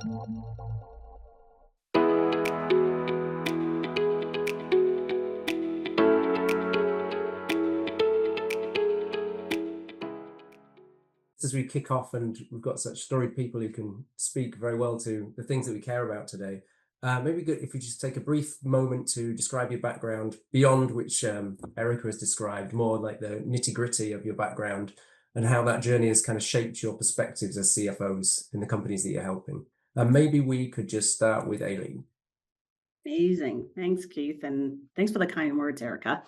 As we kick off, and we've got such storied people who can speak very well to the things that we care about today, maybe good if we just take a brief moment to describe your background beyond which Erica has described, more like the nitty-gritty of your background and how that journey has kind of shaped your perspectives as CFOs in the companies that you're helping. Maybe we could just start with Aileen. Amazing. Thanks, Keith. And thanks for the kind words, Erica.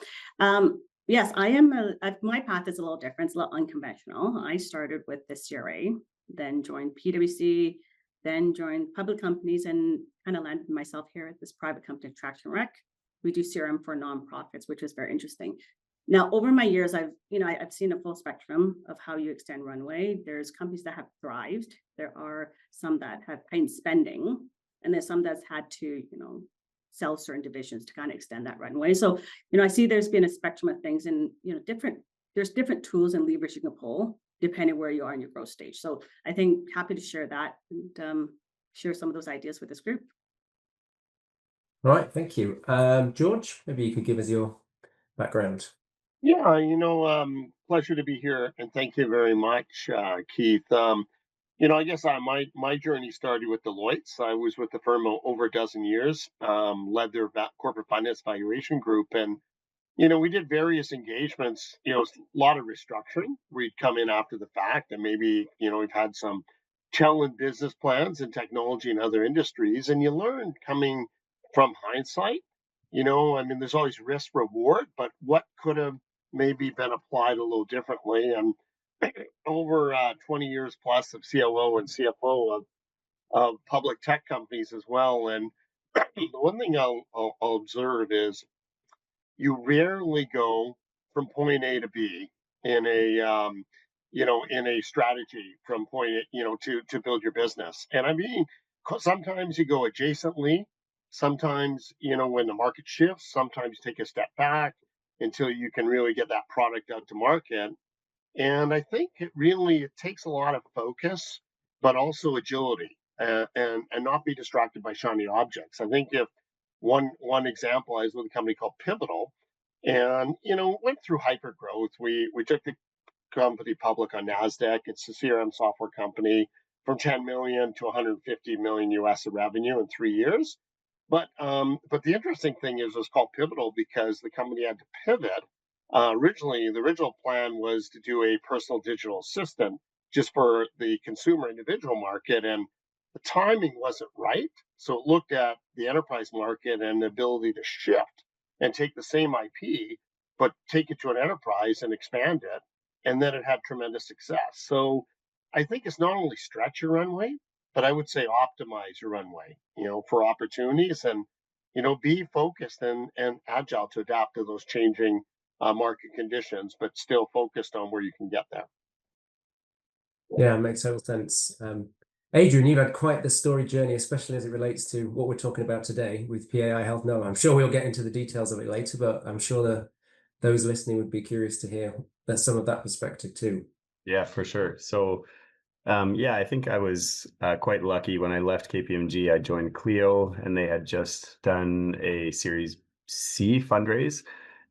Yes, my path is a little different. It's a little unconventional. I started with the CRA, then joined PwC, then joined public companies, and kind of landed myself here at this private company, Traction Rec. We do CRM for nonprofits, which is very interesting. Now, over my years, I've seen a full spectrum of how you extend runway. There's companies that have thrived. There are some that have heightened spending, and there's some that's had to, sell certain divisions to kind of extend that runway. So, I see there's been a spectrum of things, and there's different tools and levers you can pull depending where you are in your growth stage. So I think happy to share that and share some of those ideas with this group. All right, thank you. George, maybe you could give us your background. Yeah, pleasure to be here, and thank you very much, Keith. I guess my journey started with Deloitte. So I was with the firm over a dozen years, led their corporate finance valuation group, and we did various engagements. A lot of restructuring. We'd come in after the fact, and maybe we've had some challenging business plans in technology and other industries, and you learn coming from hindsight. There's always risk reward, but what could have maybe been applied a little differently. And over 20 years plus of COO and CFO of public tech companies as well. And the one thing I'll observe is you rarely go from point A to B in a strategy from point A, to build your business. And sometimes you go adjacently. Sometimes, when the market shifts, sometimes you take a step back until you can really get that product out to market. And I think it takes a lot of focus, but also agility, and not be distracted by shiny objects. I think if one example, I was with a company called Pivotal, and went through hyper growth. We took the company public on NASDAQ. It's a CRM software company from 10 million to 150 million US of revenue in 3 years. But the interesting thing is, it was called Pivotal because the company had to pivot. Originally, the original plan was to do a personal digital assistant just for the consumer individual market, and the timing wasn't right. So it looked at the enterprise market and the ability to shift and take the same IP, but take it to an enterprise and expand it. And then it had tremendous success. So I think it's not only stretch your runway, but I would say optimize your runway, for opportunities, and, be focused and agile to adapt to those changing market conditions, but still focused on where you can get there. Yeah, it makes total sense. Adrian, you've had quite the story journey, especially as it relates to what we're talking about today with PAI Health Know. I'm sure we'll get into the details of it later, but I'm sure those listening would be curious to hear some of that perspective too. Yeah, for sure. So, I think I was quite lucky when I left KPMG. I joined Clio, and they had just done a Series C fundraise.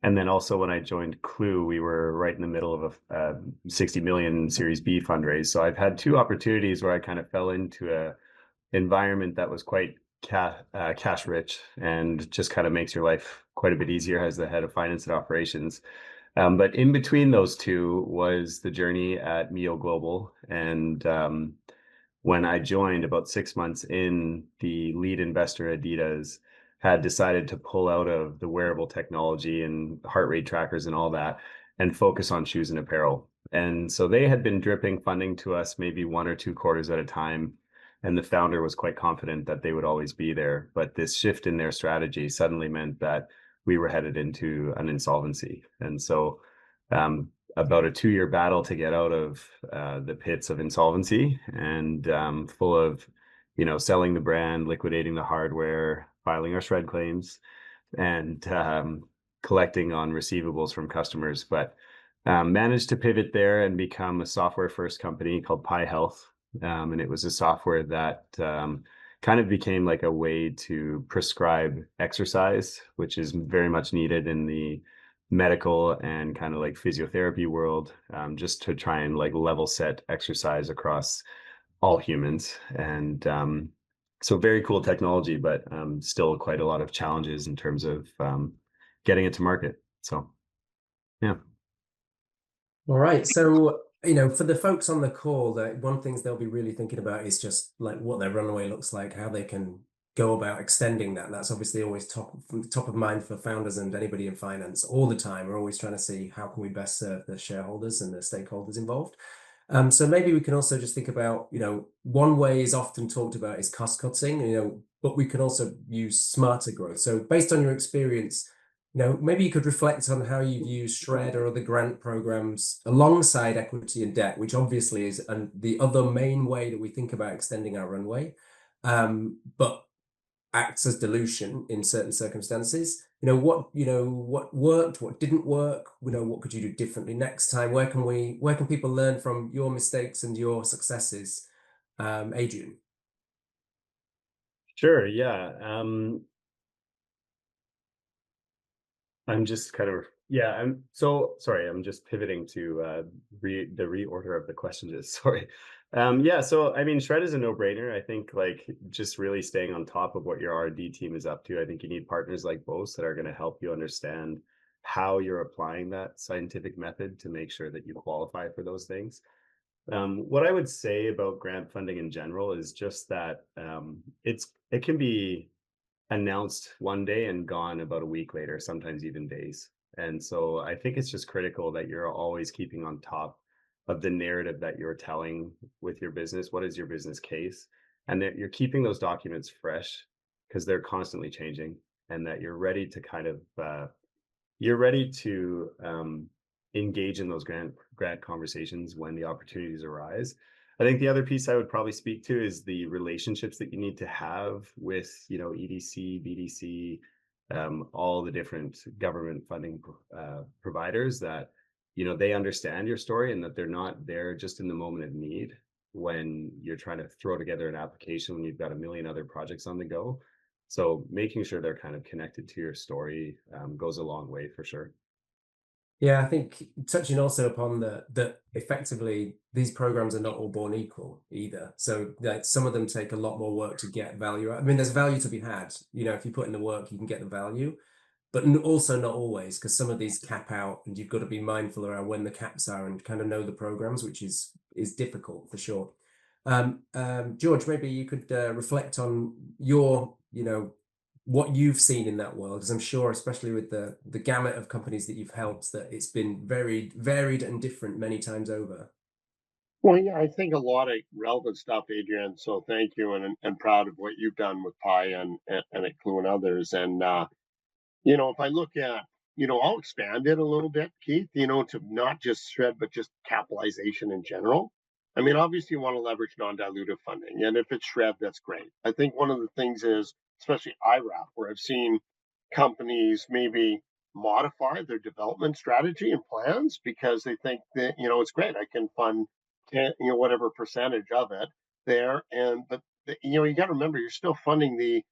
And then also when I joined Clue, we were right in the middle of a 60 million Series B fundraise. So I've had two opportunities where I kind of fell into a environment that was quite cash rich, and just kind of makes your life quite a bit easier as the head of finance and operations. But in between those two was the journey at Mio Global. And when I joined, about 6 months in, the lead investor, Adidas, had decided to pull out of the wearable technology and heart rate trackers and all that, and focus on shoes and apparel. And so they had been dripping funding to us maybe 1 or 2 quarters at a time. And the founder was quite confident that they would always be there. But this shift in their strategy suddenly meant that we were headed into an insolvency. And so about a 2-year battle to get out of the pits of insolvency, and full of, selling the brand, liquidating the hardware, filing our shred claims, and collecting on receivables from customers. But managed to pivot there and become a software first company called Pi Health. and it was a software that kind of became like a way to prescribe exercise, which is very much needed in the medical and kind of like physiotherapy world, just to try and like level set exercise across all humans. And so very cool technology, but still quite a lot of challenges in terms of getting it to market. So, yeah. All right. So, for the folks on the call, that one things they'll be really thinking about is just like what their runway looks like, how they can go about extending that. That's obviously always top of mind for founders and anybody in finance all the time. We're always trying to see how can we best serve the shareholders and the stakeholders involved. So maybe we can also just think about, one way is often talked about is cost cutting, but we can also use smarter growth. So based on your experience, maybe you could reflect on how you've used Shred or other grant programs alongside equity and debt, which obviously is the other main way that we think about extending our runway, but acts as dilution in certain circumstances. What worked, what didn't work, what could you do differently next time? Where can people learn from your mistakes and your successes? Adrian. Sure. Yeah. I'm just kind of, yeah, I'm so sorry. I'm just pivoting to the reorder of the questions. Sorry. Yeah. So, I mean, Shred is a no-brainer. I think like just really staying on top of what your R&D team is up to. I think you need partners like Boast that are going to help you understand how you're applying that scientific method to make sure that you qualify for those things. What I would say about grant funding in general is just that it can be announced one day and gone about a week later, sometimes even days. And so I think it's just critical that you're always keeping on top of the narrative that you're telling with your business. What is your business case? And that you're keeping those documents fresh because they're constantly changing, and that you're ready to kind of you're ready to engage in those grant conversations when the opportunities arise. I think the other piece I would probably speak to is the relationships that you need to have with, EDC, BDC, all the different government funding providers, that, they understand your story and that they're not there just in the moment of need when you're trying to throw together an application when you've got a million other projects on the go. So making sure they're kind of connected to your story goes a long way for sure. Yeah, I think touching also upon that effectively these programs are not all born equal either. So like some of them take a lot more work to get value out. I mean, there's value to be had. If you put in the work, you can get the value, but also not always, because some of these cap out, and you've got to be mindful around when the caps are and kind of know the programs, which is difficult for sure. George, maybe you could reflect on your, what you've seen in that world, because I'm sure, especially with the gamut of companies that you've helped, that it's been very varied and different many times over. Well, yeah, I think a lot of relevant stuff, Adrian. So thank you, and proud of what you've done with Pi and at Clue and others. And if I look at, I'll expand it a little bit, Keith. To not just Shred, but just capitalization in general. I mean, obviously, you want to leverage non-dilutive funding, and if it's Shred, that's great. I think one of the things is, especially IRAP, where I've seen companies maybe modify their development strategy and plans because they think that it's great. I can fund whatever percentage of it there, but you got to remember you're still funding the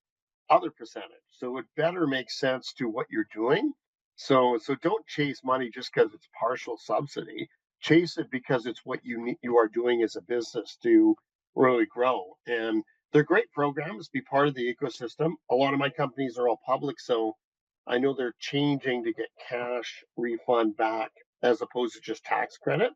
other percentage. So it better make sense to what you're doing. So don't chase money just because it's partial subsidy. Chase it because it's what you are doing as a business to really grow. And they're great programs, be part of the ecosystem. A lot of my companies are all public, so I know they're changing to get cash refund back as opposed to just tax credit.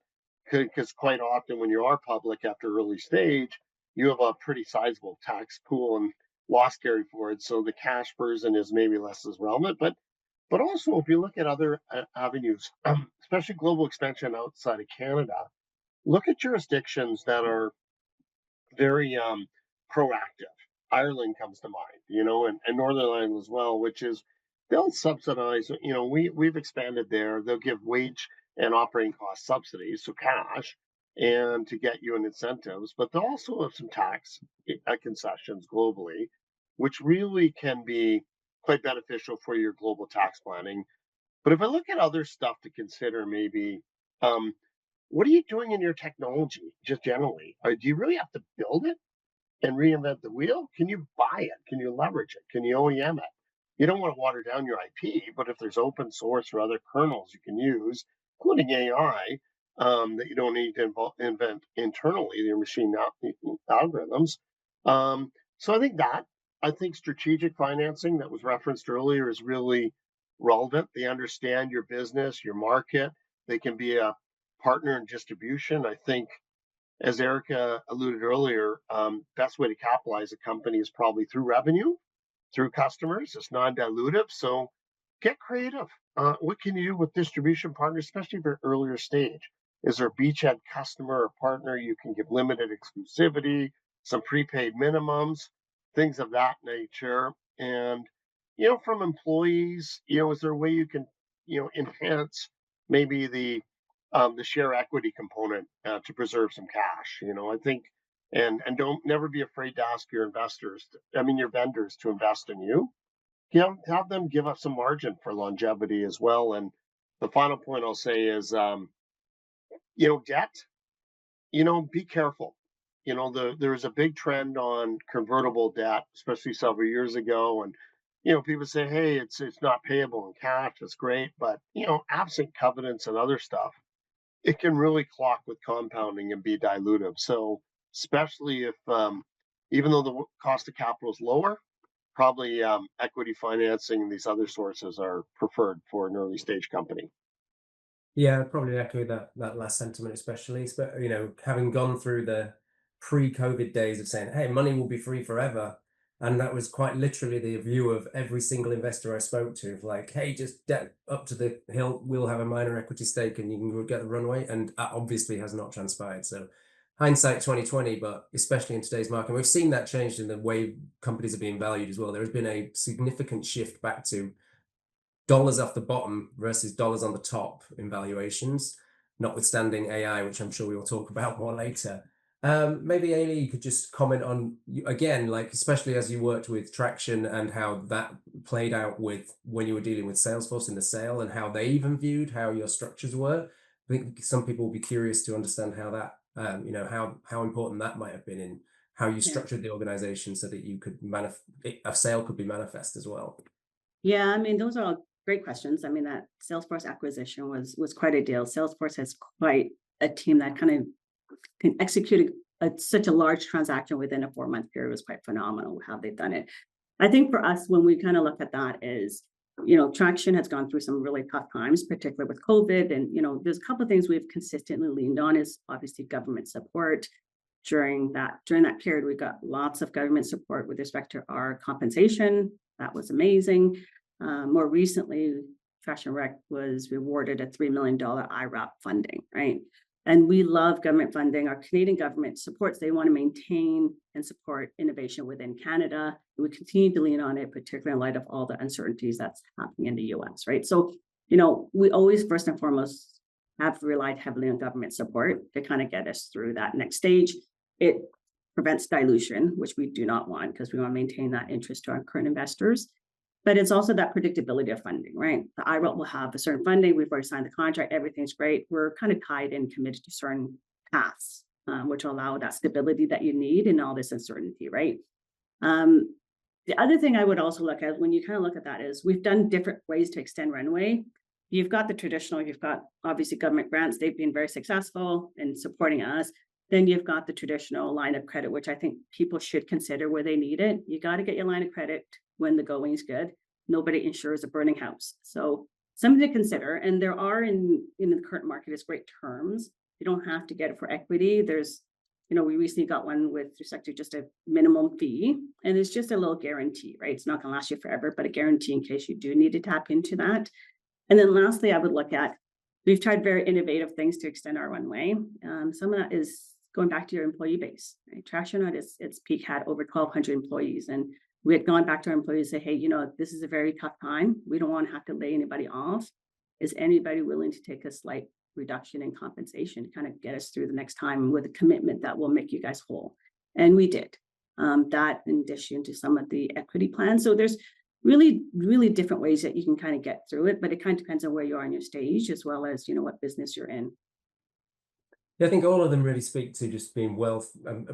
Because quite often when you are public after early stage, you have a pretty sizable tax pool and loss carry forward, so the cash version is maybe less as relevant. But also, if you look at other avenues, especially global expansion outside of Canada, look at jurisdictions that are very proactive. Ireland comes to mind, and Northern Ireland as well, which is they'll subsidize. We've expanded there. They'll give wage and operating cost subsidies, so cash, and to get you in incentives. But they'll also have some tax concessions globally, which really can be quite beneficial for your global tax planning. But if I look at other stuff to consider, maybe um, what are you doing in your technology just generally? Or do you really have to build it and reinvent the wheel? Can you buy it? Can you leverage it? Can you OEM it? You don't want to water down your IP, but if there's open source or other kernels you can use, including AI, that you don't need to invent internally, your machine algorithms. So I think strategic financing that was referenced earlier is really relevant. They understand your business, your market. They can be a partner in distribution. I think, as Erica alluded earlier, best way to capitalize a company is probably through revenue, through customers. It's non-dilutive, so get creative. What can you do with distribution partners, especially if you're earlier stage? Is there a beachhead customer or partner you can give limited exclusivity, some prepaid minimums, things of that nature? And from employees, is there a way you can enhance maybe the share equity component to preserve some cash? I think, and don't never be afraid to ask your your vendors to invest in you. Have them give up some margin for longevity as well. And the final point I'll say is, debt. Be careful. There's a big trend on convertible debt, especially several years ago, and people say, hey, it's not payable in cash. It's great, but absent covenants and other stuff, it can really clock with compounding and be dilutive. So especially if, even though the cost of capital is lower, probably equity financing and these other sources are preferred for an early stage company. Yeah, I'd probably echo that last sentiment, especially, having gone through the pre-COVID days of saying, hey, money will be free forever. And that was quite literally the view of every single investor I spoke to, like, hey, just debt up to the hill, we'll have a minor equity stake and you can get the runway. And that obviously has not transpired. So hindsight 2020, but especially in today's market, we've seen that changed in the way companies are being valued as well. There has been a significant shift back to dollars off the bottom versus dollars on the top in valuations, notwithstanding AI, which I'm sure we will talk about more later. Maybe Ailey, you could just comment on, again, like, especially as you worked with Traction and how that played out with when you were dealing with Salesforce in the sale and how they even viewed how your structures were. I think some people will be curious to understand how that, how important that might have been in how you structured the organization so that you could a sale could be manifest as well. Yeah, I mean, those are all great questions. I mean, that Salesforce acquisition was quite a deal. Salesforce has quite a team that kind of can execute such a large transaction within a 4-month period. Was quite phenomenal how they've done it. I think for us, when we kind of look at that, is Traction has gone through some really tough times, particularly with COVID, and there's a couple of things we've consistently leaned on is obviously government support. During that period, we got lots of government support with respect to our compensation. That was amazing. More recently, Traction Rec was rewarded a $3 million IRAP funding, right? And we love government funding. Our Canadian government supports, they want to maintain and support innovation within Canada. We continue to lean on it, particularly in light of all the uncertainties that's happening in the US, right? So, we always, first and foremost, have relied heavily on government support to kind of get us through that next stage. It prevents dilution, which we do not want because we want to maintain that interest to our current investors. But it's also that predictability of funding, right? The IRAP will have a certain funding. We've already signed the contract. Everything's great. We're kind of tied and committed to certain paths, which will allow that stability that you need in all this uncertainty, right? The other thing I would also look at when you kind of look at that is we've done different ways to extend runway. You've got the traditional, you've got obviously government grants. They've been very successful in supporting us. Then you've got the traditional line of credit, which I think people should consider where they need it. You got to get your line of credit when the going is good. Nobody insures a burning house. So something to consider. And there are in the current market is great terms. You don't have to get it for equity. There's, we recently got one with respect to just a minimum fee, and it's just a little guarantee, right? It's not going to last you forever, but a guarantee in case you do need to tap into that. And then lastly, I would look at, we've tried very innovative things to extend our runway. Some of that is going back to your employee base, right? Traction at its peak had over 1,200 employees, and we had gone back to our employees and say, hey, this is a very tough time. We don't want to have to lay anybody off. Is anybody willing to take a slight reduction in compensation to kind of get us through the next time with a commitment that will make you guys whole? And we did that in addition to some of the equity plans. So there's really, really different ways that you can kind of get through it, but it kind of depends on where you are in your stage as well as, what business you're in. Yeah, I think all of them really speak to just being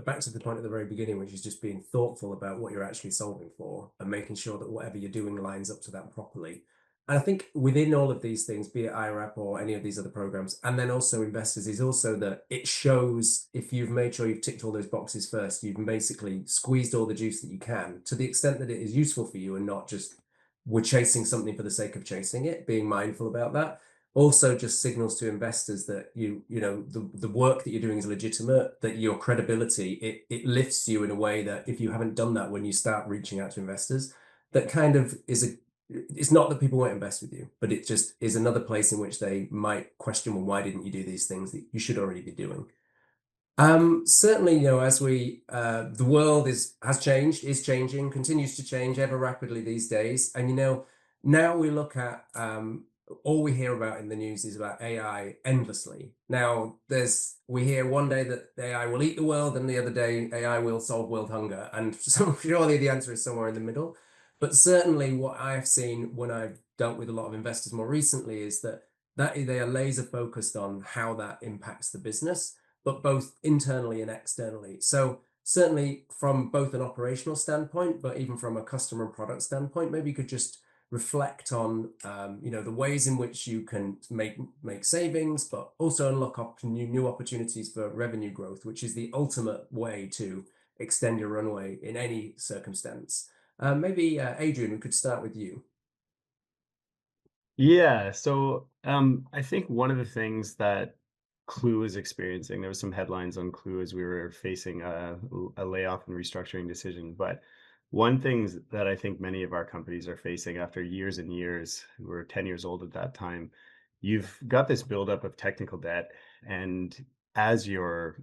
back to the point at the very beginning, which is just being thoughtful about what you're actually solving for and making sure that whatever you're doing lines up to that properly. And I think within all of these things, be it IRAP or any of these other programs, and then also investors, is also that it shows if you've made sure you've ticked all those boxes first, you've basically squeezed all the juice that you can to the extent that it is useful for you and not just we're chasing something for the sake of chasing it, being mindful about that. Also just signals to investors that you know the work that you're doing is legitimate, that your credibility, it lifts you in a way that if you haven't done that when you start reaching out to investors, that kind of it's not that people won't invest with you, but it just is another place in which they might question, well, why didn't you do these things that you should already be doing? Certainly, as we the world is changing, continues to change ever rapidly these days. And now we look at all we hear about in the news is about AI endlessly. Now we hear one day that AI will eat the world, and the other day AI will solve world hunger. And so surely the answer is somewhere in the middle. But certainly what I've seen when I've dealt with a lot of investors more recently is that they are laser focused on how that impacts the business, but both internally and externally. So certainly from both an operational standpoint, but even from a customer and product standpoint, maybe you could just reflect on the ways in which you can make savings, but also unlock new opportunities for revenue growth, which is the ultimate way to extend your runway in any circumstance. Maybe Adrian, we could start with you. Yeah, so I think one of the things that Clue is experiencing, there was some headlines on Clue as we were facing a layoff and restructuring decision. But one thing that I think many of our companies are facing after years and years, we were 10 years old at that time, you've got this buildup of technical debt. And as you're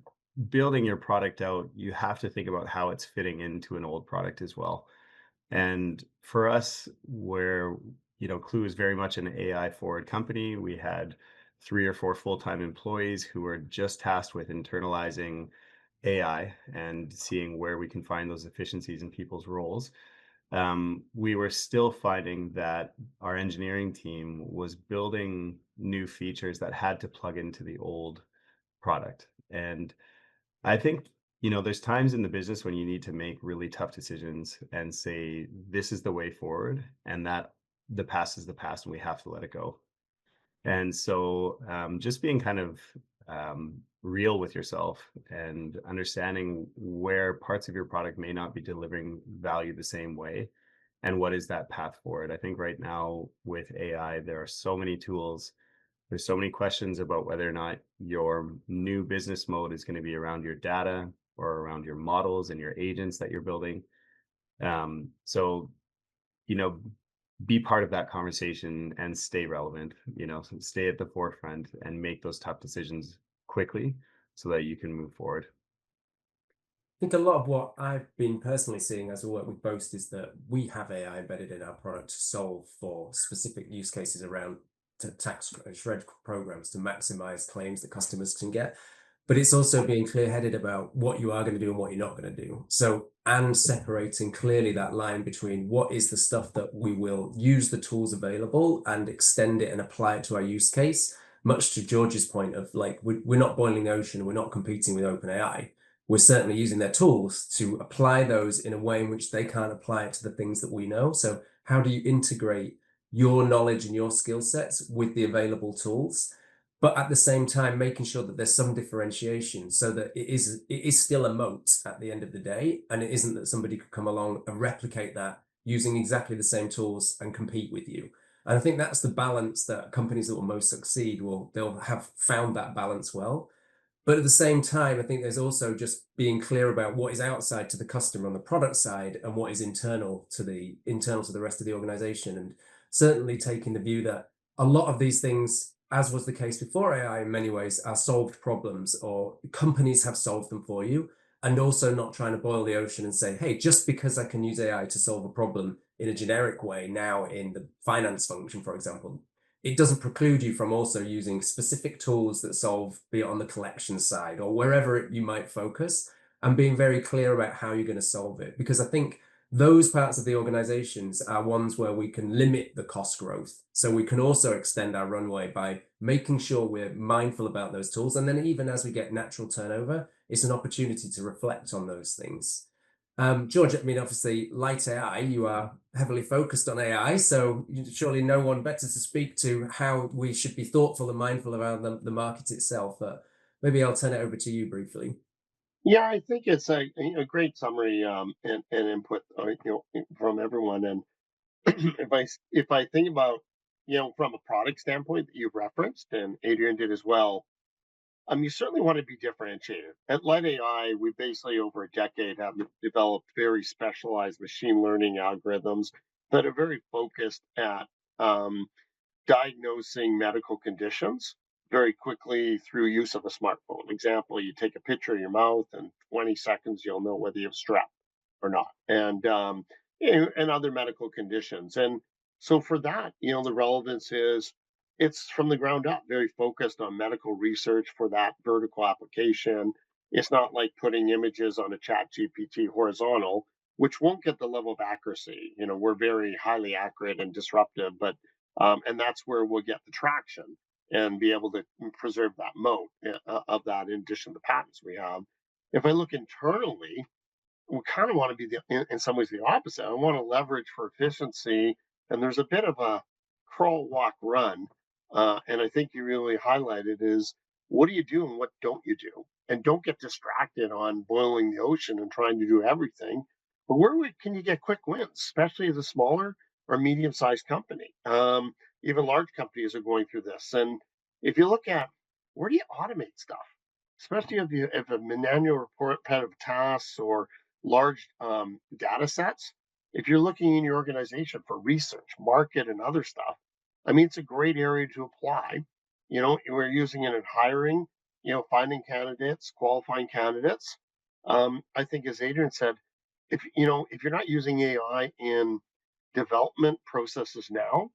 building your product out, you have to think about how it's fitting into an old product as well. And for us, where Clue is very much an AI forward company, we had 3 or 4 full-time employees who were just tasked with internalizing AI and seeing where we can find those efficiencies in people's roles. We were still finding that our engineering team was building new features that had to plug into the old product. And I think, there's times in the business when you need to make really tough decisions and say, this is the way forward, and that the past is the past and we have to let it go. And so just being kind of real with yourself and understanding where parts of your product may not be delivering value the same way and what is that path forward. I think right now with AI, there are so many tools. There's so many questions about whether or not your new business mode is going to be around your data or around your models and your agents that you're building. So, be part of that conversation and stay relevant, stay at the forefront and make those tough decisions quickly so that you can move forward. I think a lot of what I've been personally seeing as we work with Boast is that we have AI embedded in our product to solve for specific use cases around tax shred programs to maximize claims that customers can get. But it's also being clear-headed about what you are going to do and what you're not going to do. So, and separating clearly that line between what is the stuff that we will use the tools available and extend it and apply it to our use case, much to George's point of like, we're not boiling the ocean, we're not competing with OpenAI. We're certainly using their tools to apply those in a way in which they can't apply it to the things that we know. So how do you integrate your knowledge and your skill sets with the available tools, but at the same time making sure that there's some differentiation so that it is still a moat at the end of the day, and it isn't that somebody could come along and replicate that using exactly the same tools and compete with you. And I think that's the balance that companies that will most succeed they'll have found that balance well. But at the same time, I think there's also just being clear about what is outside to the customer on the product side and what is internal to the rest of the organization. And certainly taking the view that a lot of these things, as was the case before AI in many ways, are solved problems or companies have solved them for you. And also not trying to boil the ocean and say, hey, just because I can use AI to solve a problem in a generic way now in the finance function, for example, it doesn't preclude you from also using specific tools that solve, be it on the collection side or wherever you might focus, and being very clear about how you're going to solve it. Because I think those parts of the organizations are ones where we can limit the cost growth. So we can also extend our runway by making sure we're mindful about those tools. And then even as we get natural turnover, it's an opportunity to reflect on those things. George, I mean, obviously, Light AI, you are heavily focused on AI, so surely no one better to speak to how we should be thoughtful and mindful about the market itself. But maybe I'll turn it over to you briefly. Yeah, I think it's a great summary and input from everyone. And if I think about from a product standpoint that you've referenced and Adrian did as well, you certainly want to be differentiated. At Light AI, we basically over a decade have developed very specialized machine learning algorithms that are very focused at diagnosing medical conditions very quickly through use of a smartphone. Example, you take a picture of your mouth, and 20 seconds you'll know whether you have strep or not, and other medical conditions. And so for that, the relevance is it's from the ground up, very focused on medical research for that vertical application. It's not like putting images on a chat GPT horizontal, which won't get the level of accuracy. We're very highly accurate and disruptive, but and that's where we'll get the traction and be able to preserve that moat of that in addition to the patents we have. If I look internally, we kind of want to be in some ways the opposite. I want to leverage for efficiency, and there's a bit of a crawl, walk, run. And I think you really highlighted is what do you do and what don't you do, and don't get distracted on boiling the ocean and trying to do everything. But can you get quick wins, especially as a smaller or medium-sized company? Even large companies are going through this, and if you look at where do you automate stuff, especially if a manual repetitive tasks or large data sets. If you're looking in your organization for research, market, and other stuff, I mean, it's a great area to apply. We're using it in hiring, finding candidates, qualifying candidates. I think, as Adrian said, if you're not using AI in development processes now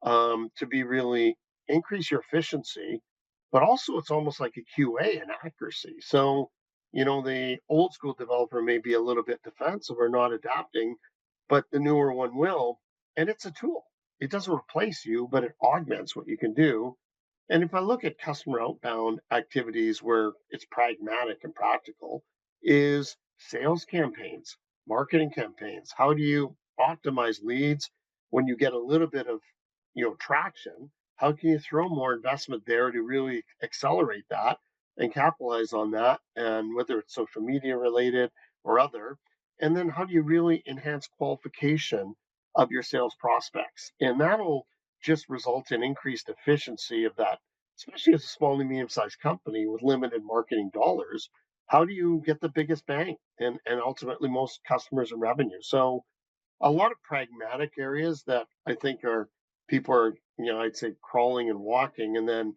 to be really increase your efficiency, but also it's almost like a QA and accuracy. So the old school developer may be a little bit defensive or not adapting, but the newer one will. And it's a tool. It doesn't replace you, but it augments what you can do. And if I look at customer outbound activities where it's pragmatic and practical, is sales campaigns, marketing campaigns. How do you optimize leads when you get a little bit of traction? How can you throw more investment there to really accelerate that and capitalize on that, and whether it's social media related or other? And then how do you really enhance qualification of your sales prospects? And that'll just result in increased efficiency of that, especially as a small and medium-sized company with limited marketing dollars. How do you get the biggest bang and ultimately most customers and revenue? So a lot of pragmatic areas that I think people are, I'd say crawling and walking, and then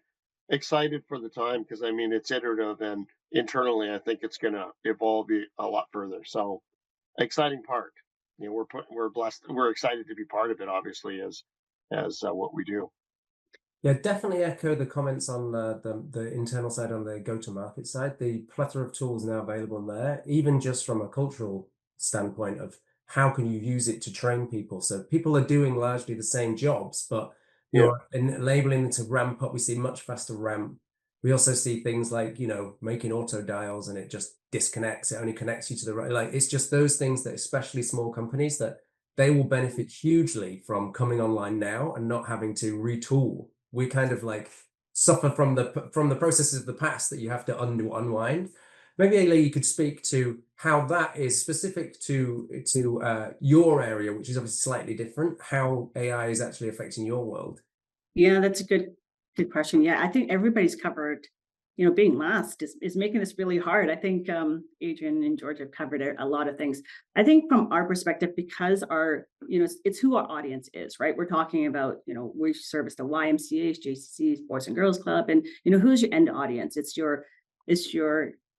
excited for the time because I mean it's iterative, and internally I think it's going to evolve a lot further. So exciting part. We're blessed. We're excited to be part of it. Obviously, as what we do. Yeah, definitely echo the comments on the internal side, on the go-to-market side. The plethora of tools now available there, even just from a cultural standpoint of how can you use it to train people. So people are doing largely the same jobs, but you're enabling them to ramp up. We see much faster ramp. We also see things like, making auto dials and it just disconnects. It only connects you to the right. Like, it's just those things that especially small companies that they will benefit hugely from coming online now and not having to retool. We kind of like suffer from the processes of the past that you have to unwind. Maybe Ayla, you could speak to how that is specific to your area, which is obviously slightly different, how AI is actually affecting your world. Yeah, that's a good question. Yeah, I think everybody's covered. Being last is making this really hard. I think Adrian and George have covered a lot of things. I think from our perspective, because it's who our audience is, right? We're talking about, we service the YMCAs, JCCs, Boys and Girls Club, and who's your end audience? It's your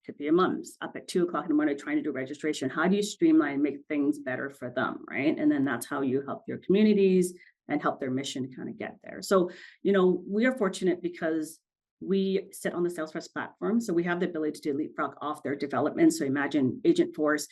could be your moms up at 2:00 in the morning trying to do registration. How do you streamline and make things better for them, right? And then that's how you help your communities and help their mission kind of get there. So, we are fortunate because we sit on the Salesforce platform. So we have the ability to leapfrog off their development. So imagine Agentforce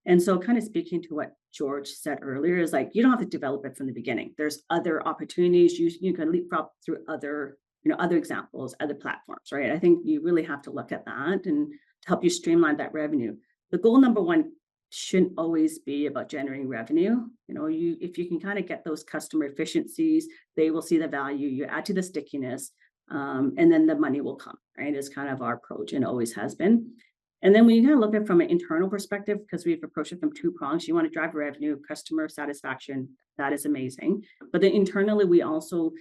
And so kind of speaking to what George said earlier is like, you don't have to develop it from the beginning. There's other opportunities. You can leapfrog through other, other examples, other platforms, right? I think you really have to look at that and to help you streamline that revenue. The goal number one shouldn't always be about generating revenue. If you can kind of get those customer efficiencies, they will see the value. You add to the stickiness, and then the money will come, right? Is kind of our approach and always has been. And then when you kind of look at it from an internal perspective, because we've approached it from two prongs, you want to drive revenue, customer satisfaction, that is amazing. But then internally, we also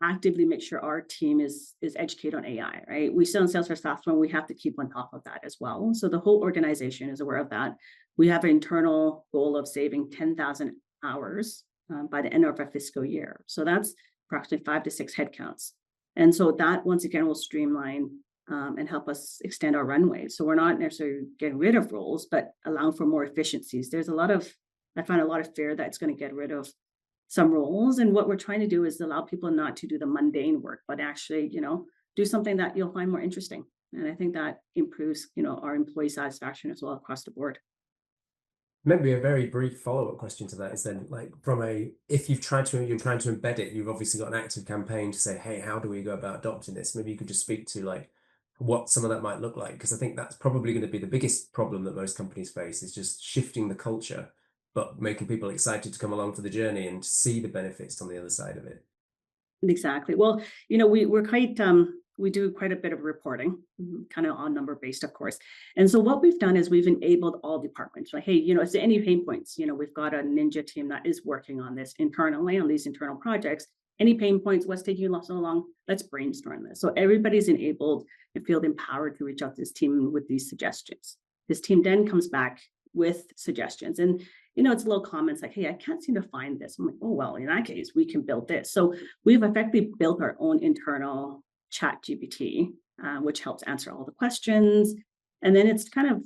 actively make sure our team is educated on AI, right? We still in Salesforce software, we have to keep on top of that as well. So the whole organization is aware of that. We have an internal goal of saving 10,000 hours by the end of our fiscal year. So that's approximately 5 to 6 headcounts. And so that, once again, will streamline and help us extend our runway. So we're not necessarily getting rid of roles, but allowing for more efficiencies. I find a lot of fear that it's going to get rid of some roles. And what we're trying to do is allow people not to do the mundane work, but actually, do something that you'll find more interesting. And I think that improves, our employee satisfaction as well across the board. Maybe a very brief follow-up question to that is then, like, if you're trying to embed it, you've obviously got an active campaign to say, hey, how do we go about adopting this? Maybe you could just speak to like what some of that might look like, because I think that's probably going to be the biggest problem that most companies face, is just shifting the culture, but making people excited to come along for the journey and see the benefits on the other side of it. Exactly. Well, we do quite a bit of reporting, kind of on number based, of course. And so what we've done is we've enabled all departments. Like, hey, is there any pain points? We've got a ninja team that is working on this internally on these internal projects. Any pain points? What's taking you so long? Let's brainstorm this. So everybody's enabled and feel empowered to reach out to this team with these suggestions. This team then comes back with suggestions. And it's little comments like, hey, I can't seem to find this. I'm like, oh, well, in that case, we can build this. So we've effectively built our own internal chat GPT, which helps answer all the questions. And then it's kind of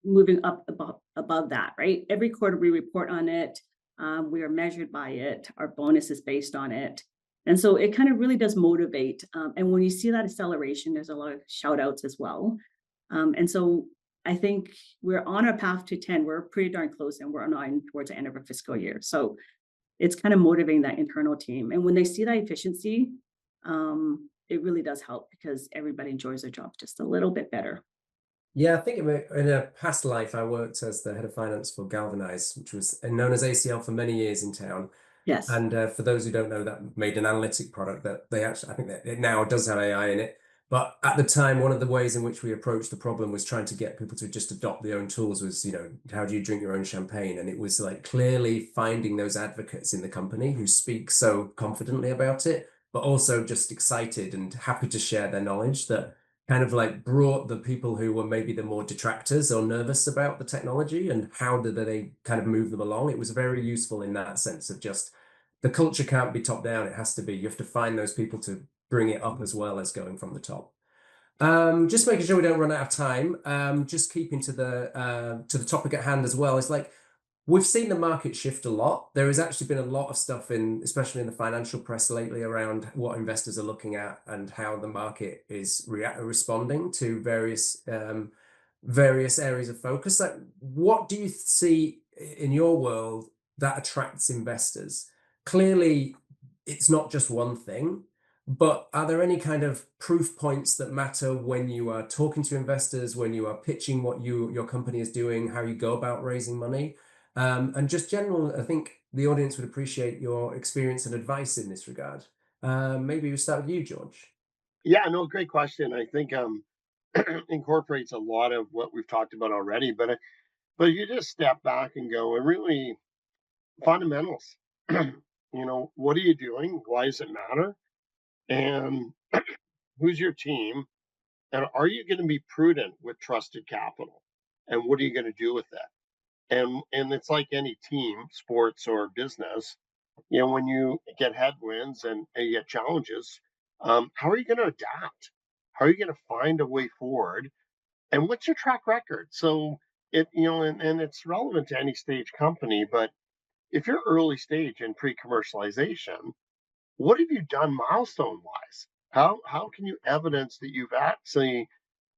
moving up above that, right? Every quarter we report on it. We are measured by it. Our bonus is based on it. And so it kind of really does motivate. And when you see that acceleration, there's a lot of shout outs as well. And so I think we're on our path to 10. We're pretty darn close, and we're on towards the end of our fiscal year. So it's kind of motivating that internal team. And when they see that efficiency, it really does help, because everybody enjoys their job just a little bit better. Yeah, I think in a past life, I worked as the head of finance for Galvanize, which was known as ACL for many years in town. Yes. And for those who don't know, that made an analytic product that I think that it now does have AI in it. But at the time, one of the ways in which we approached the problem was trying to get people to just adopt their own tools was, how do you drink your own champagne? And it was like clearly finding those advocates in the company who speak so confidently about it, but also just excited and happy to share their knowledge, that kind of like brought the people who were maybe the more detractors or nervous about the technology, and how did they kind of move them along. It was very useful in that sense of just, the culture can't be top down. It has to be, you have to find those people to bring it up as well as going from the top. Just making sure we don't run out of time. Just keeping to the topic at hand as well. It's like, we've seen the market shift a lot. There has actually been a lot of stuff especially in the financial press lately, around what investors are looking at and how the market is responding to various areas of focus. Like, what do you see in your world that attracts investors? Clearly, it's not just one thing, but are there any kind of proof points that matter when you are talking to investors, when you are pitching what your company is doing, how you go about raising money? And just general, I think the audience would appreciate your experience and advice in this regard. Maybe we'll start with you, George. Yeah, no, great question. I think incorporates a lot of what we've talked about already, but you just step back and go, and really fundamentals. What are you doing? Why does it matter? And who's your team? And are you going to be prudent with trusted capital? And what are you going to do with it? And it's like any team, sports or business, when you get headwinds and you get challenges, how are you going to adapt? How are you going to find a way forward? And what's your track record? So and it's relevant to any stage company, but if you're early stage in pre-commercialization, what have you done milestone wise? How can you evidence that you've actually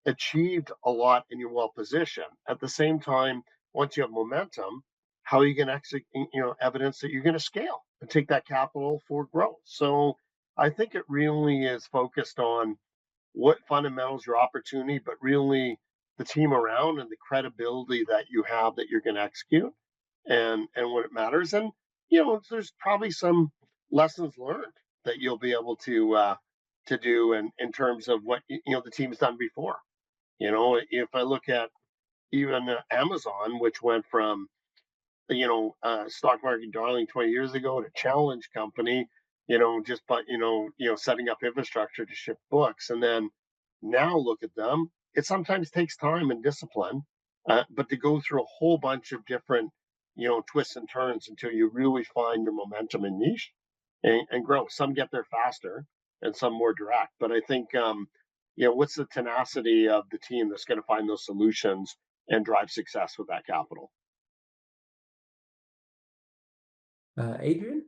achieved a lot and you're well positioned? At the same time, once you have momentum, how are you going to execute, evidence that you're going to scale and take that capital for growth? So I think it really is focused on what fundamentals your opportunity, but really the team around and the credibility that you have that you're going to execute and what it matters. And there's probably some lessons learned that you'll be able to do in terms of what the team's done before. If I look at even Amazon, which went from stock market darling 20 years ago to challenge company, just but setting up infrastructure to ship books, and then now look at them. It sometimes takes time and discipline, but to go through a whole bunch of different twists and turns until you really find your momentum and niche and grow. Some get there faster and some more direct, but I think what's the tenacity of the team that's going to find those solutions and drive success with that capital? Adrian?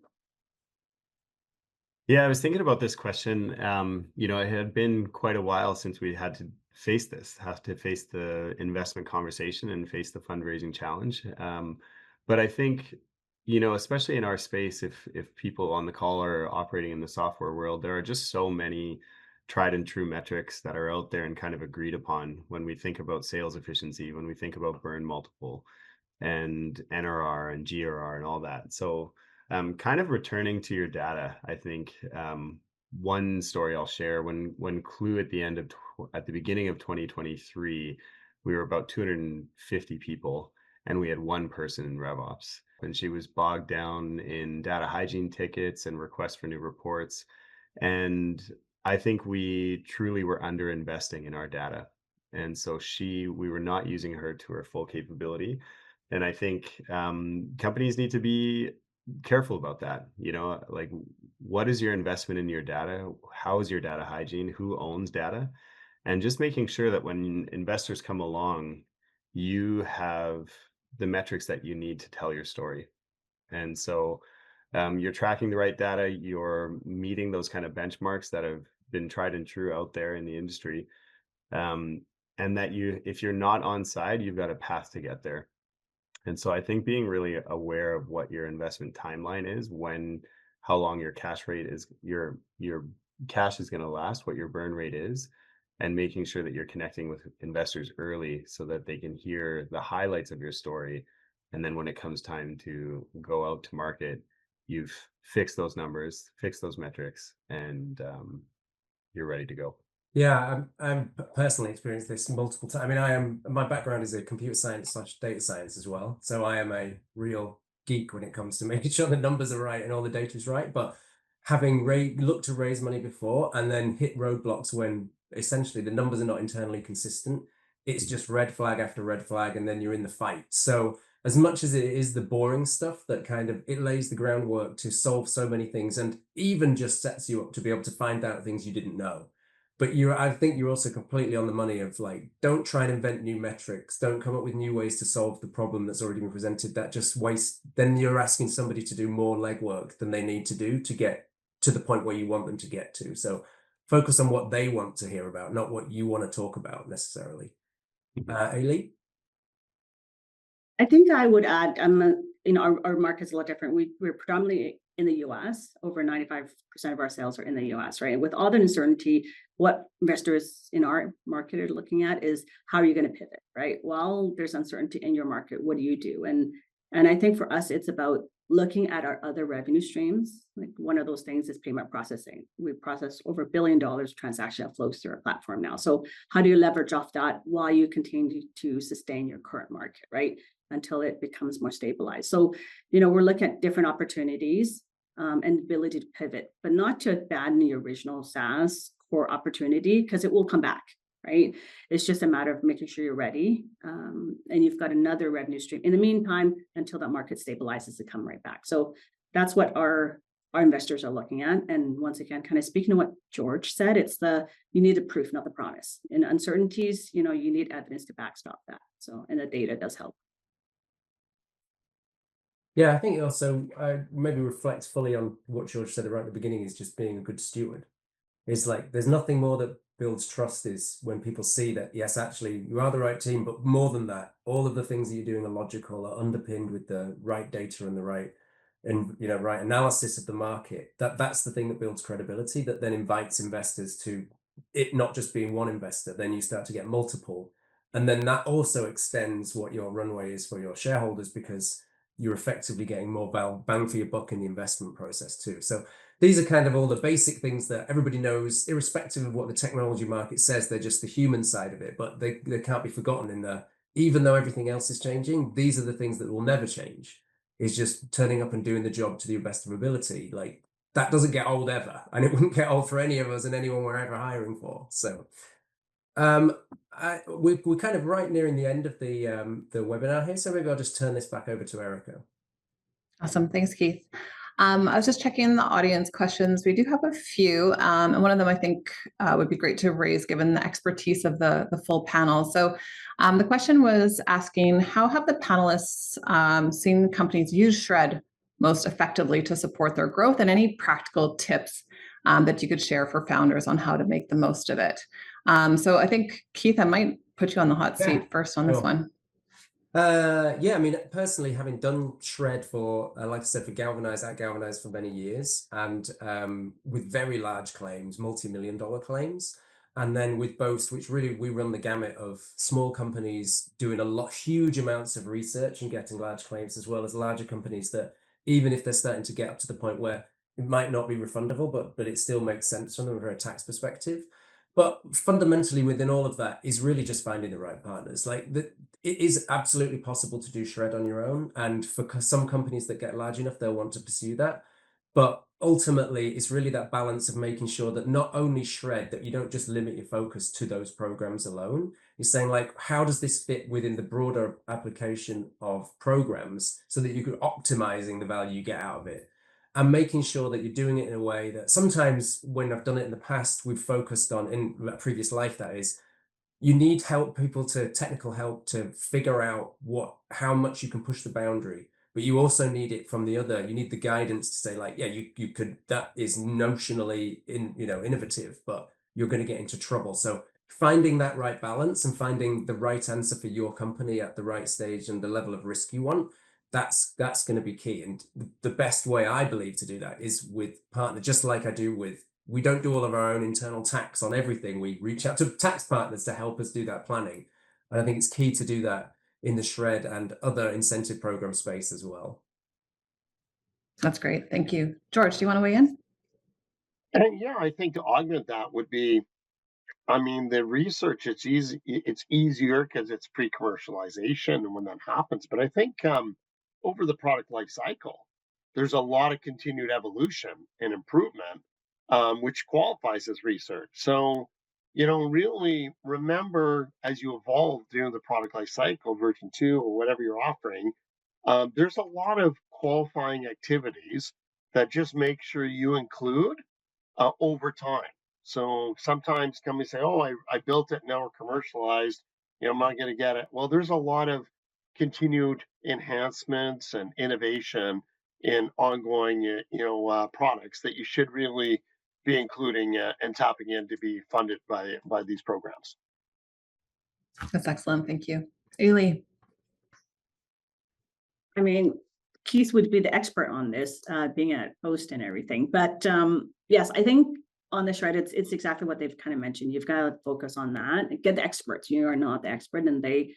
Yeah, I was thinking about this question. It had been quite a while since we had to face the investment conversation and face the fundraising challenge. But I think, especially in our space, if people on the call are operating in the software world, there are just so many tried and true metrics that are out there and kind of agreed upon when we think about sales efficiency, when we think about burn multiple and NRR and GRR and all that. So kind of returning to your data, I think one story I'll share, when Clue at the beginning of 2023, we were about 250 people and we had one person in RevOps, and she was bogged down in data hygiene tickets and requests for new reports. And I think we truly were under investing in our data. And so we were not using her to her full capability. And I think companies need to be careful about that. Like, what is your investment in your data? How is your data hygiene? Who owns data? And just making sure that when investors come along, you have the metrics that you need to tell your story. And so you're tracking the right data, you're meeting those kind of benchmarks that have been tried and true out there in the industry. And that if you're not on side, you've got a path to get there. And so I think being really aware of what your investment timeline is, how long your cash rate is, your cash is going to last, what your burn rate is, and making sure that you're connecting with investors early so that they can hear the highlights of your story. And then when it comes time to go out to market, you've fixed those numbers, fixed those metrics, and you're ready to go. Yeah, I'm personally experienced this multiple times. I mean, my background is a computer science / data science as well. So I am a real geek when it comes to making sure the numbers are right and all the data is right. But having looked to raise money before and then hit roadblocks when essentially the numbers are not internally consistent, it's just red flag after red flag, and then you're in the fight. So as much as it is the boring stuff that kind of, it lays the groundwork to solve so many things and even just sets you up to be able to find out things you didn't know. But I think you're also completely on the money of like, don't try and invent new metrics. Don't come up with new ways to solve the problem that's already been presented. That just then you're asking somebody to do more legwork than they need to do to get to the point where you want them to get to. So focus on what they want to hear about, not what you want to talk about necessarily. Ailey? I think I would add, our market's a lot different. We're predominantly in the US. Over 95% of our sales are in the US, right? With all the uncertainty, what investors in our market are looking at is how are you going to pivot, right? While there's uncertainty in your market, what do you do? And I think for us, it's about looking at our other revenue streams. Like one of those things is payment processing. We process over $1 billion transaction that flows through our platform now. So how do you leverage off that while you continue to sustain your current market, right? Until it becomes more stabilized. So, we're looking at different opportunities and ability to pivot, but not to abandon the original SaaS core opportunity, because it will come back, right? It's just a matter of making sure you're ready and you've got another revenue stream in the meantime until that market stabilizes to come right back. So that's what our investors are looking at. And once again, kind of speaking to what George said, it's you need the proof, not the promise. In uncertainties, you need evidence to backstop that. So, and the data does help. Yeah, I think it also maybe reflects fully on what George said right at the beginning, is just being a good steward. It's like there's nothing more that builds trust is when people see that, yes, actually you are the right team, but more than that, all of the things that you're doing are logical, are underpinned with the right data and the right, and right analysis of the market. That's the thing that builds credibility, that then invites investors to it not just being one investor. Then you start to get multiple, and then that also extends what your runway is for your shareholders, because you're effectively getting more bang for your buck in the investment process too. So these are kind of all the basic things that everybody knows, irrespective of what the technology market says. They're just the human side of it, but they can't be forgotten in there. Even though everything else is changing, these are the things that will never change. Is just turning up and doing the job to the best of ability. Like, that doesn't get old ever, and it wouldn't get old for any of us and anyone we're ever hiring for. So we're kind of right nearing the end of the webinar here, so maybe I'll just turn this back over to Erica. Awesome. Thanks, Keith. I was just checking the audience questions. We do have a few, and one of them I think would be great to raise given the expertise of the full panel. So the question was asking, how have the panelists seen companies use Shred most effectively to support their growth, and any practical tips that you could share for founders on how to make the most of it? So I think, Keith, I might put you on the hot seat first on this one. Yeah, I mean, personally, having done Shred for, like I said, for Galvanize, at Galvanize for many years, and with very large claims, multi-million-dollar claims, and then with Boast, which really we run the gamut of small companies doing huge amounts of research and getting large claims, as well as larger companies that, even if they're starting to get up to the point where it might not be refundable, but it still makes sense from them from a tax perspective. But fundamentally, within all of that is really just finding the right partners. Like, it is absolutely possible to do Shred on your own, and for some companies that get large enough, they'll want to pursue that. But ultimately, it's really that balance of making sure that not only Shred, that you don't just limit your focus to those programs alone. You're saying, like, how does this fit within the broader application of programs, so that you could optimizing the value you get out of it, and making sure that you're doing it in a way that, sometimes when I've done it in the past, we've focused on, in a previous life, that is, you need technical help to figure out how much you can push the boundary, but you also need it from the other. You need the guidance to say, like, yeah, you could, that is notionally innovative, but you're going to get into trouble. So finding that right balance and finding the right answer for your company at the right stage and the level of risk you want, that's going to be key. And the best way, I believe, to do that is with partner, just like I do with, we don't do all of our own internal tax on everything. We reach out to tax partners to help us do that planning. And I think it's key to do that in the Shred and other incentive program space as well. That's great. Thank you. George, do you want to weigh in? Yeah, I think to augment that would be, I mean, the research, it's easier because it's pre-commercialization and when that happens. But I think over the product life cycle, there's a lot of continued evolution and improvement, which qualifies as research. So, really remember, as you evolve during the product life cycle, version 2 or whatever you're offering, there's a lot of qualifying activities that just make sure you include over time. So sometimes companies say, "Oh, I built it, now we're commercialized. I'm not going to get it." Well, there's a lot of continued enhancements and innovation in ongoing, products that you should really be including and tapping in to be funded by these programs. That's excellent. Thank you. Ailey. I mean, Keith would be the expert on this, being at Boast and everything. But yes, I think on the Shred, it's exactly what they've kind of mentioned. You've got to focus on that and get the experts. You are not the expert, and they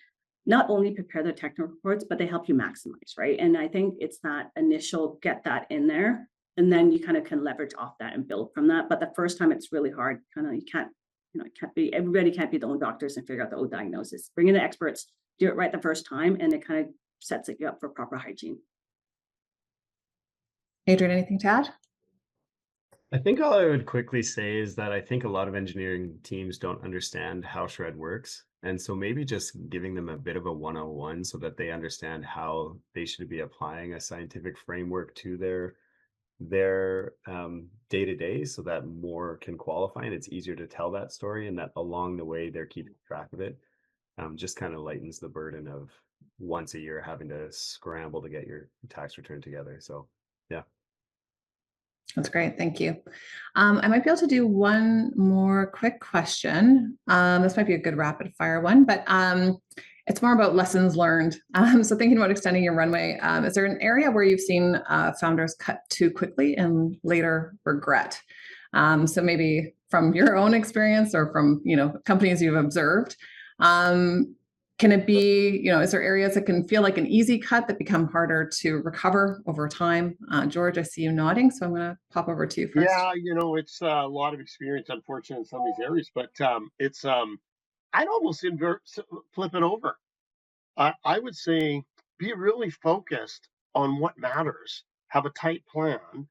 not only prepare the technical reports, but they help you maximize, right? And I think it's that initial, get that in there, and then you kind of can leverage off that and build from that. But the first time, it's really hard. You can't, everybody can't be their own doctors and figure out the own diagnosis. Bring in the experts, do it right the first time, and it kind of sets it up for proper hygiene. Adrian, anything to add? I think all I would quickly say is that I think a lot of engineering teams don't understand how Shred works. And so maybe just giving them a bit of a 101 so that they understand how they should be applying a scientific framework to their day-to-day, so that more can qualify and it's easier to tell that story, and that along the way they're keeping track of it. Just kind of lightens the burden of once a year having to scramble to get your tax return together. So yeah. That's great. Thank you. I might be able to do one more quick question. This might be a good rapid fire one, but it's more about lessons learned. So thinking about extending your runway, is there an area where you've seen founders cut too quickly and later regret? So maybe from your own experience or from, companies you've observed, can it be, is there areas that can feel like an easy cut that become harder to recover over time? George, I see you nodding, so I'm going to pop over to you first. Yeah, it's a lot of experience, unfortunately, in some of these areas, but it's I'd almost flip it over. I would say be really focused on what matters, have a tight plan,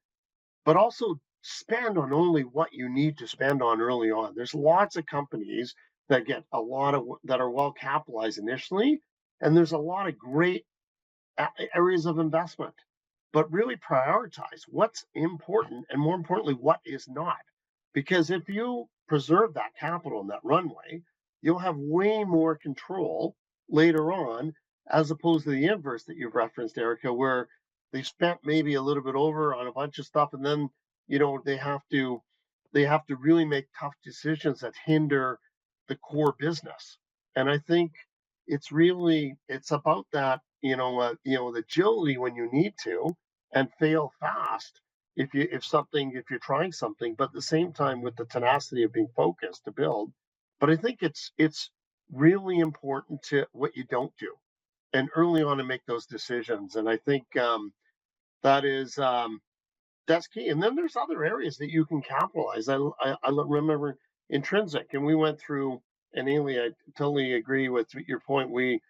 but also spend on only what you need to spend on early on. There's lots of companies that get that are well capitalized initially, and there's a lot of great areas of investment, but really prioritize what's important and, more importantly, what is not. Because if you preserve that capital in that runway, you'll have way more control later on, as opposed to the inverse that you've referenced, Erica, where they spent maybe a little bit over on a bunch of stuff, and then they have to really make tough decisions that hinder the core business. And I think it's about that, the agility when you need to, and fail fast if you're trying something, but at the same time with the tenacity of being focused to build. But I think it's really important to what you don't do, and early on to make those decisions. And I think that's key. And then there's other areas that you can capitalize. I remember Intrinsic, and we went through, and Ailey, I totally agree with your point. We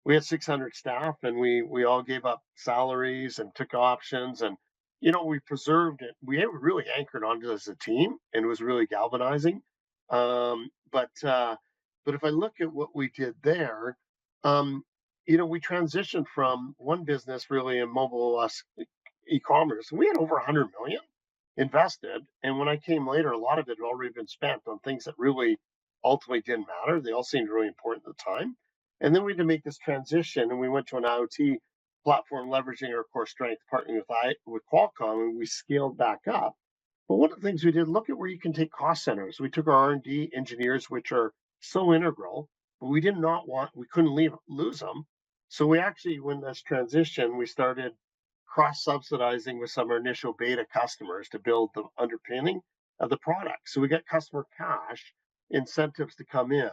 had 600 staff, and we all gave up salaries and took options, and we preserved it. We really anchored onto it as a team, and it was really galvanizing. But if I look at what we did there, we transitioned from one business really in mobile e-commerce. We had over 100 million invested, and when I came later, a lot of it had already been spent on things that really ultimately didn't matter. They all seemed really important at the time. And then we had to make this transition, and we went to an IoT platform, leveraging our core strength, partnering with Qualcomm, and we scaled back up. But one of the things we did, look at where you can take cost centers. We took our R&D engineers, which are so integral, but we couldn't lose them. So we actually, when this transition, we started cross-subsidizing with some of our initial beta customers to build the underpinning of the product. So we got customer cash incentives to come in,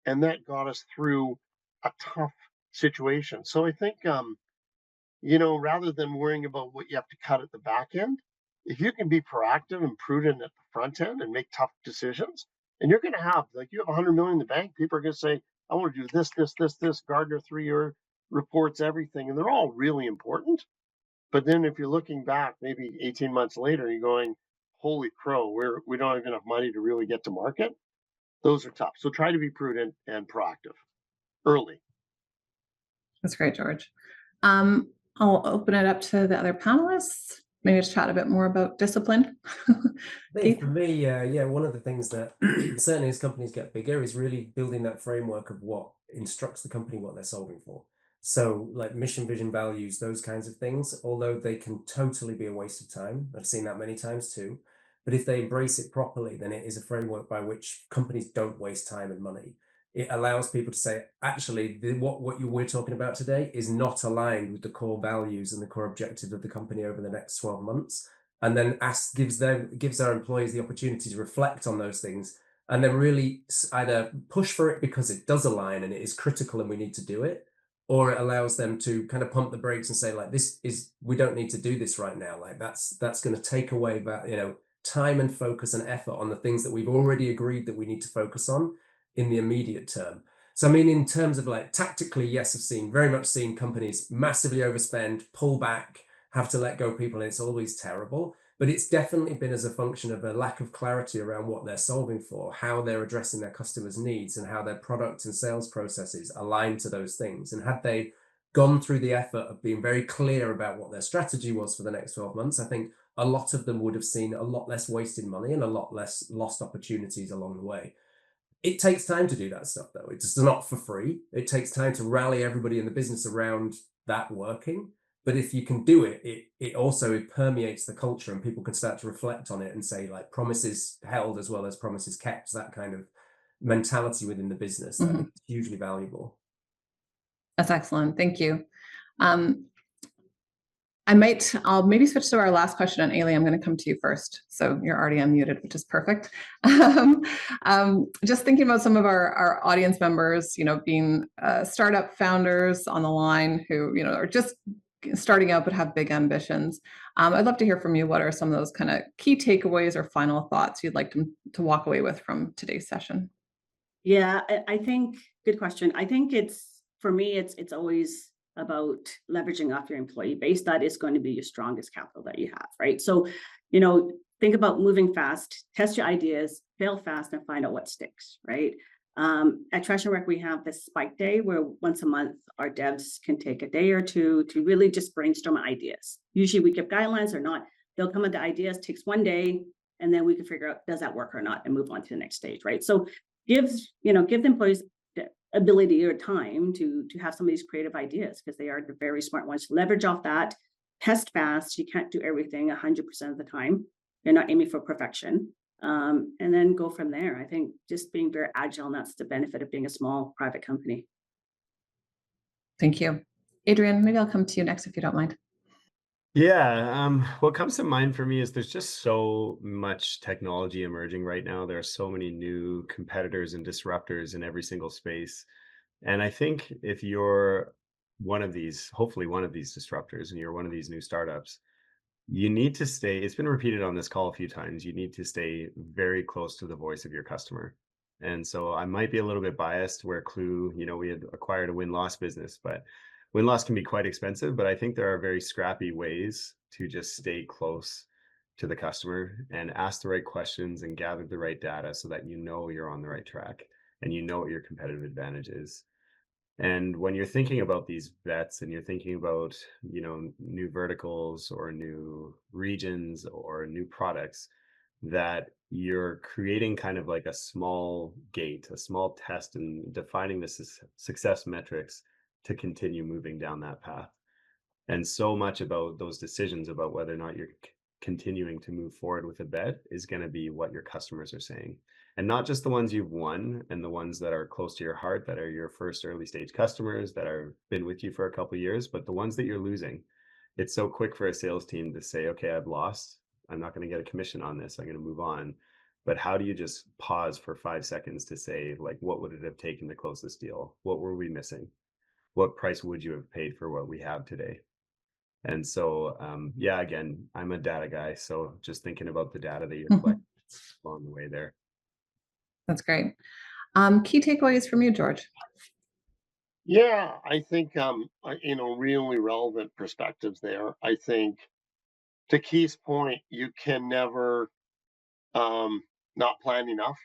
and that got us through a tough situation. So I think, rather than worrying about what you have to cut at the back end, if you can be proactive and prudent at the front end and make tough decisions, and you're going to have, you have 100 million in the bank, people are going to say, I want to do this, Gardner 3-year reports, everything, and they're all really important. But then if you're looking back, maybe 18 months later, you're going, holy crow, we don't have enough money to really get to market. Those are tough. So try to be prudent and proactive early. That's great, George. I'll open it up to the other panelists. Maybe just chat a bit more about discipline. I think for me, one of the things that certainly as companies get bigger is really building that framework of what instructs the company what they're solving for. So like mission, vision, values, those kinds of things, although they can totally be a waste of time. I've seen that many times too. But if they embrace it properly, then it is a framework by which companies don't waste time and money. It allows people to say, actually, what we're talking about today is not aligned with the core values and the core objectives of the company over the next 12 months. And then gives our employees the opportunity to reflect on those things, and then really either push for it because it does align and it is critical and we need to do it, or it allows them to kind of pump the brakes and say, like, we don't need to do this right now. Like that's going to take away that, time and focus and effort on the things that we've already agreed that we need to focus on in the immediate term. So I mean, in terms of like tactically, yes, I've very much seen companies massively overspend, pull back, have to let go of people, and it's always terrible. But it's definitely been as a function of a lack of clarity around what they're solving for, how they're addressing their customers' needs, and how their product and sales processes align to those things. And had they gone through the effort of being very clear about what their strategy was for the next 12 months, I think a lot of them would have seen a lot less wasted money and a lot less lost opportunities along the way. It takes time to do that stuff, though. It's not for free. It takes time to rally everybody in the business around that working. But if you can do it, it also permeates the culture, and people can start to reflect on it and say, like, promises held as well as promises kept, that kind of mentality within the business that I think is hugely valuable. That's excellent. Thank you. I'll maybe switch to our last question, and Ailey, I'm going to come to you first. So you're already unmuted, which is perfect. Just thinking about some of our audience members, being startup founders on the line who, are just starting out but have big ambitions. I'd love to hear from you. What are some of those kind of key takeaways or final thoughts you'd like to walk away with from today's session? Yeah, I think, good question. I think for me, it's always about leveraging off your employee base. That is going to be your strongest capital that you have, right? So, think about moving fast, test your ideas, fail fast, and find out what sticks, right? At Trash and Rec, we have this spike day where once a month, our devs can take a day or two to really just brainstorm ideas. Usually we give guidelines or not. They'll come with the ideas, takes one day, and then we can figure out, does that work or not, and move on to the next stage, right? So give the employees the ability or time to have some of these creative ideas, because they are the very smart ones. Leverage off that, test fast. You can't do everything 100% of the time. You're not aiming for perfection. And then go from there. I think just being very agile, and that's the benefit of being a small private company. Thank you. Adrian, maybe I'll come to you next if you don't mind. Yeah, what comes to mind for me is there's just so much technology emerging right now. There are so many new competitors and disruptors in every single space. And I think if you're hopefully one of these disruptors, and you're one of these new startups, you need to stay, it's been repeated on this call a few times, you need to stay very close to the voice of your customer. And so I might be a little bit biased where Clue, we had acquired a win-loss business, but win-loss can be quite expensive, but I think there are very scrappy ways to just stay close to the customer and ask the right questions and gather the right data so that you're on the right track and what your competitive advantage is. And when you're thinking about these bets and you're thinking about, new verticals or new regions or new products, that you're creating kind of like a small gate, a small test, and defining the success metrics to continue moving down that path. And so much about those decisions about whether or not you're continuing to move forward with a bet is going to be what your customers are saying. And not just the ones you've won and the ones that are close to your heart, that are your first early stage customers that have been with you for a couple of years, but the ones that you're losing. It's so quick for a sales team to say, okay, I've lost. I'm not going to get a commission on this. I'm going to move on. But how do you just pause for 5 seconds to say, like, what would it have taken to close this deal? What were we missing? What price would you have paid for what we have today? And so, again, I'm a data guy. So just thinking about the data that you're collecting along the way there. That's great. Key takeaways from you, George? Yeah, I think, really relevant perspectives there. I think to Keith's point, you can never not plan enough.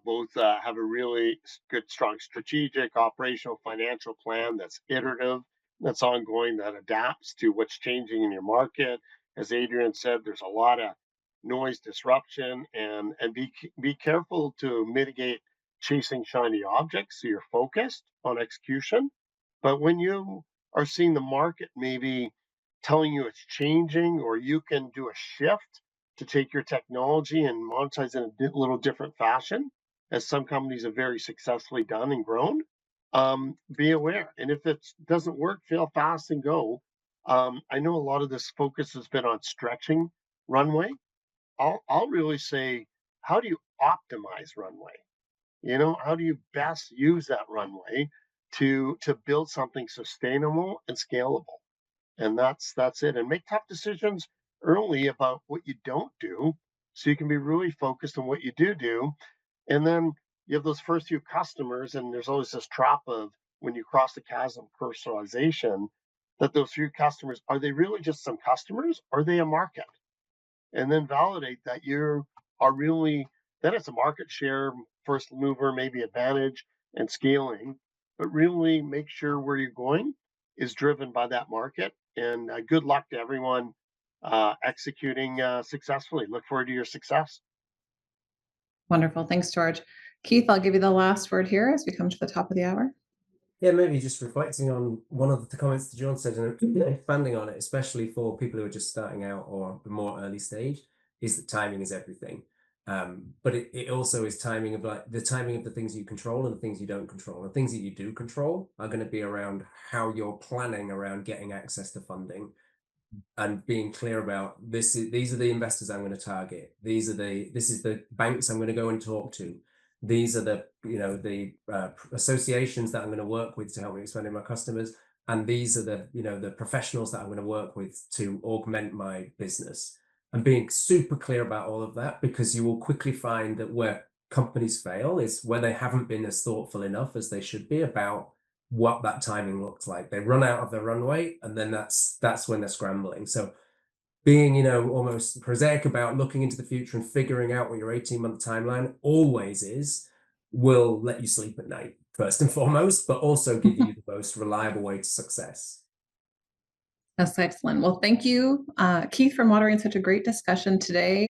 Both have a really good, strong strategic, operational, financial plan that's iterative, that's ongoing, that adapts to what's changing in your market. As Adrian said, there's a lot of noise, disruption, and be careful to mitigate chasing shiny objects, so you're focused on execution. But when you are seeing the market maybe telling you it's changing, or you can do a shift to take your technology and monetize in a little different fashion, as some companies have very successfully done and grown, be aware. And if it doesn't work, fail fast and go. I know a lot of this focus has been on stretching Runway. I'll really say, how do you optimize Runway? How do you best use that runway to build something sustainable and scalable? And that's it. And make tough decisions early about what you don't do, so you can be really focused on what you do. And then you have those first few customers, and there's always this trap of, when you cross the chasm, personalization, that those few customers, are they really just some customers, or are they a market? And then validate that you are really, then it's a market share, first mover, maybe advantage, and scaling. But really make sure where you're going is driven by that market. And good luck to everyone executing successfully. Look forward to your success. Wonderful. Thanks, George. Keith, I'll give you the last word here as we come to the top of the hour. Yeah, maybe just reflecting on one of the comments that John said and expanding on it, especially for people who are just starting out or the more early stage, is that timing is everything. But it also is timing of like the timing of the things you control and the things you don't control. The things that you do control are going to be around how you're planning around getting access to funding and being clear about these are the investors I'm going to target. This is the banks I'm going to go and talk to. These are the associations that I'm going to work with to help me expand my customers, and these are the professionals that I'm going to work with to augment my business. And being super clear about all of that, because you will quickly find that where companies fail is where they haven't been as thoughtful enough as they should be about what that timing looks like. They run out of their runway, and then that's when they're scrambling. So being, almost prosaic about looking into the future and figuring out what your 18-month timeline always is, will let you sleep at night, first and foremost, but also give you the most reliable way to success. That's excellent. Well, thank you, Keith, for moderating such a great discussion today.